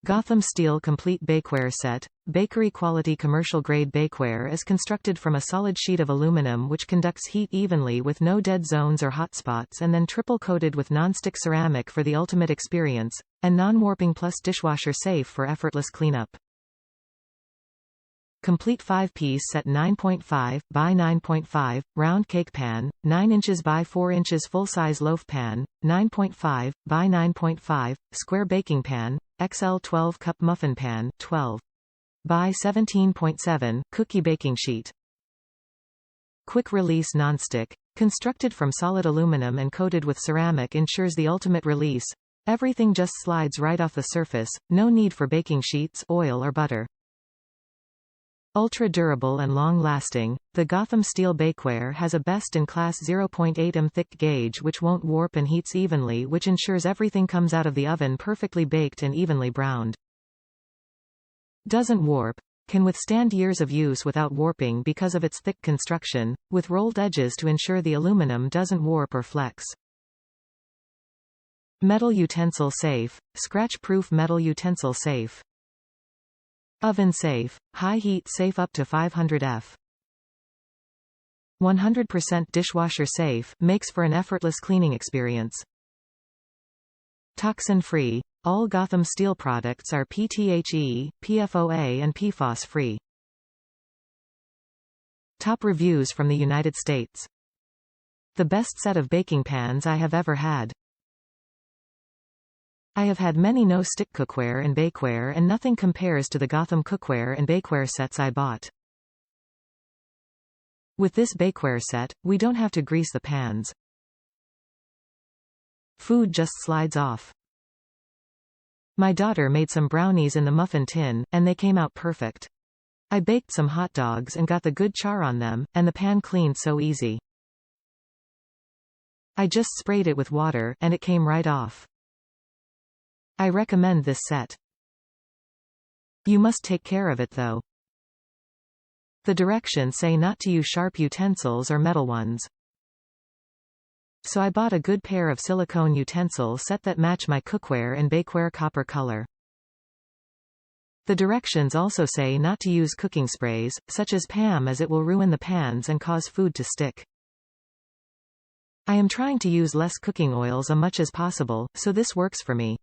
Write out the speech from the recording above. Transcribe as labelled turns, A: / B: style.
A: Gotham Steel Complete Bakeware Set. Bakery quality commercial grade bakeware is constructed from a solid sheet of aluminum which conducts heat evenly with no dead zones or hotspots, and then triple coated with non-stick ceramic for the ultimate experience, and non-warping plus dishwasher safe for effortless cleanup. Complete 5-piece set 9.5 by 9.5, round cake pan, 9 inches by 4 inches full-size loaf pan, 9.5 by 9.5, square baking pan, XL 12-cup muffin pan, 12 by 17.7, cookie baking sheet. Quick release nonstick. Constructed from solid aluminum and coated with ceramic ensures the ultimate release. Everything just slides right off the surface, no need for baking sheets, oil or butter. Ultra-durable and long-lasting, the Gotham Steel Bakeware has a best-in-class 0.8 mm thick gauge which won't warp and heats evenly, which ensures everything comes out of the oven perfectly baked and evenly browned. Doesn't warp. Can withstand years of use without warping because of its thick construction, with rolled edges to ensure the aluminum doesn't warp or flex. Metal utensil safe. Scratch-proof metal utensil safe. Oven safe, high heat safe up to 500 F. 100% dishwasher safe, makes for an effortless cleaning experience. Toxin free. All Gotham Steel products are PTHE, PFOA and PFOS free. Top reviews from the United States. The best set of baking pans I have ever had. I have had many no-stick cookware and bakeware and nothing compares to the Gotham cookware and bakeware sets I bought. With this bakeware set, we don't have to grease the pans. Food just slides off. My daughter made some brownies in the muffin tin, and they came out perfect. I baked some hot dogs and got the good char on them, and the pan cleaned so easy. I just sprayed it with water, and it came right off. I recommend this set. You must take care of it though. The directions say not to use sharp utensils or metal ones. So I bought a good pair of silicone utensil set that match my cookware and bakeware copper color. The directions also say not to use cooking sprays, such as Pam, as it will ruin the pans and cause food to stick. I am trying to use less cooking oils as much as possible, so this works for me.